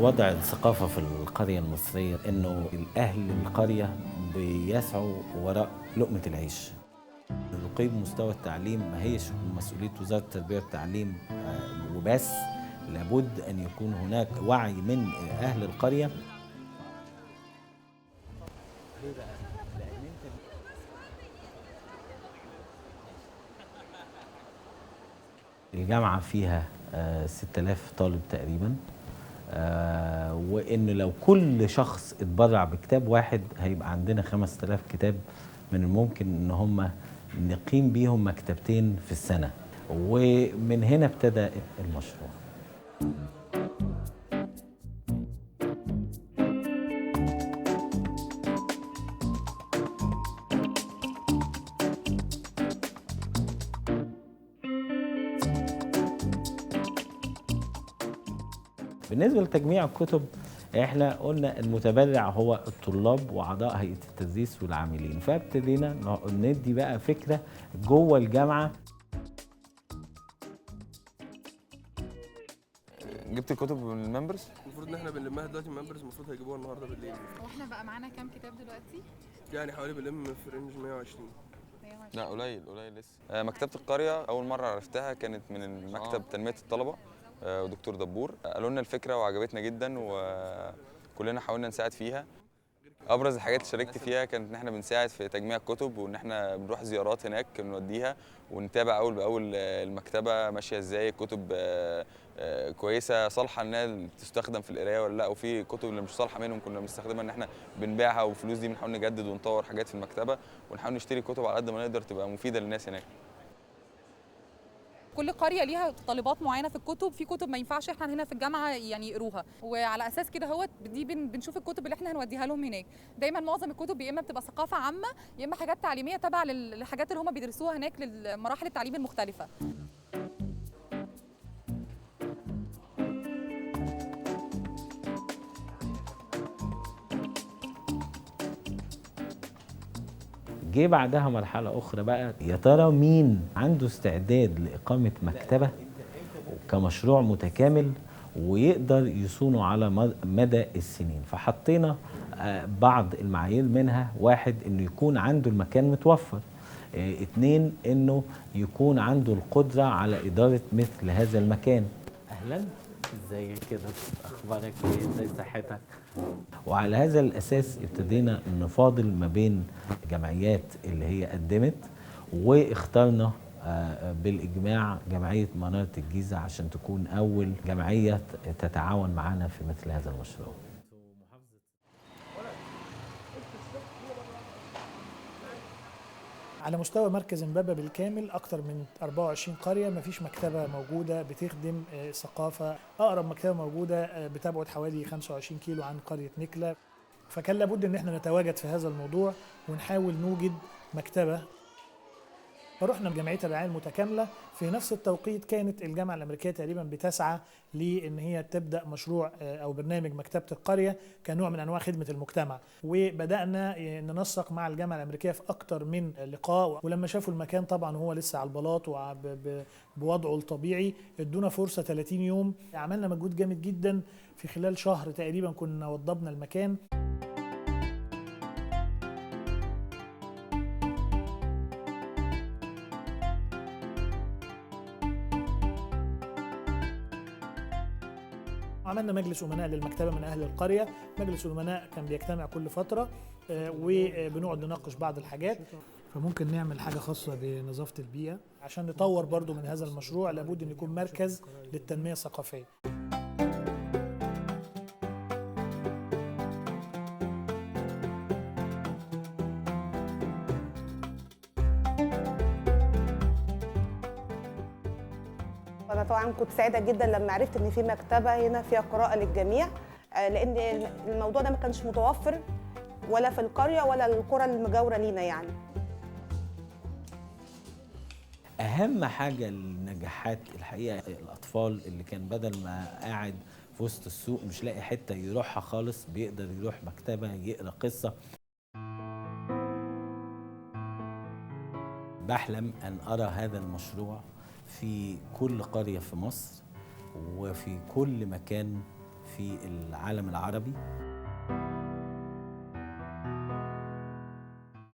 وضع الثقافة في القرية المصرية إنه الأهل القرية بيسعوا وراء لقمة العيش. رقي مستوى التعليم ما هيش مسؤولية وزارة التربية والتعليم وبس، لابد أن يكون هناك وعي من أهل القرية. الجامعة فيها 6000 طالب تقريبا، وإن لو كل شخص اتبرع بكتاب واحد هيبقى عندنا 5000 كتاب من الممكن إن هم نقيم بيهم مكتبتين في السنة، ومن هنا ابتدى المشروع. بالنسبة لتجميع الكتب، احنا قلنا المتبرع هو الطلاب واعضاء هيئة التدريس والعاملين، فابتدينا ندي بقى فكرة جوه الجامعة. جبت الكتب من الممبرز؟ المفروض ان احنا بنلمها دلوقتي. الممبرز المفروض هيجيبوها النهارده بالليل. هو احنا بقى معانا كام كتاب دلوقتي؟ يعني حوالي بنلم في رينج 120. لا قليل لسه. مكتبة القرية أول مرة عرفتها كانت من مكتب تنمية الطلبة ودكتور دبور، قالوا لنا الفكرة وعجبتنا جدا وكلنا حاولنا نساعد فيها. ابرز الحاجات اللي شاركت فيها كانت ان احنا بنساعد في تجميع الكتب، وان احنا بنروح زيارات هناك بنوديها ونتابع اول باول المكتبه ماشيه ازاي، الكتب كويسه صالحه انها تستخدم في القرايه ولا لا، وفي كتب اللي مش صالحه منهم كنا بنستخدمها ان احنا بنبيعها، والفلوس دي بنحاول نجدد ونطور حاجات في المكتبه، ونحاول نشتري كتب على قد ما نقدر تبقى مفيده للناس هناك. كل قريه ليها طالبات معينه في الكتب، في كتب ما ينفعش احنا هنا في الجامعه يعني يقروها، وعلى اساس كده دي بنشوف الكتب اللي احنا هنوديها لهم هناك. دايما معظم الكتب يا اما بتبقى ثقافه عامه يا اما حاجات تعليميه تبع للحاجات اللي هم بيدرسوها هناك للمراحل التعليم المختلفه. جه بعدها مرحلة أخرى بقى، يا ترى مين عنده استعداد لإقامة مكتبة كمشروع متكامل ويقدر يصونه على مدى السنين. فحطينا بعض المعايير، منها واحد إنه يكون عنده المكان متوفر، اتنين إنه يكون عنده القدرة على إدارة مثل هذا المكان. أهلا، ازاي كده، أخبارك إيه، ازاي صحتك؟ وعلى هذا الأساس ابتدينا نفاضل ما بين جمعيات اللي هي قدمت، واخترنا بالإجماع جمعية منارة الجيزة عشان تكون أول جمعية تتعاون معنا في مثل هذا المشروع. على مستوى مركز امبابة بالكامل أكثر من 24 قرية مفيش مكتبة موجودة بتخدم ثقافة. أقرب مكتبة موجودة بتبعد حوالي 25 كيلو عن قرية نكلة، فكان لابد إن احنا نتواجد في هذا الموضوع ونحاول نوجد مكتبة. فرحنا بجمعية الرعاية المتكاملة. في نفس التوقيت كانت الجامعة الأمريكية تقريبا بتسعى لأن هي تبدأ مشروع أو برنامج مكتبة القرية كنوع من أنواع خدمة المجتمع، وبدأنا ننسق مع الجامعة الأمريكية في أكتر من لقاء. ولما شافوا المكان طبعا هو لسه على البلاط وبوضعه الطبيعي ادونا فرصة 30 يوم. عملنا مجهود جامد جدا، في خلال شهر تقريبا كنا وضبنا المكان. عملنا مجلس أمناء للمكتبة من أهل القرية. مجلس الأمناء كان بيجتمع كل فترة وبنقعد نناقش بعض الحاجات. فممكن نعمل حاجة خاصة بنظافة البيئة عشان نطور برضو من هذا المشروع. لابد أن يكون مركز للتنمية الثقافية. أنا طبعا كنت سعيدة جدا لما عرفت إن في مكتبة هنا فيها قراءة للجميع، لأن الموضوع ده ما كانش متوفر ولا في القرية ولا القرى المجاورة لينا يعني. أهم حاجة للنجاحات الحقيقة الأطفال اللي كان بدل ما قاعد في وسط السوق مش لاقي حتة يروحها خالص، بيقدر يروح مكتبة يقرأ قصة. بحلم أن أرى هذا المشروع في كل قرية في مصر وفي كل مكان في العالم العربي.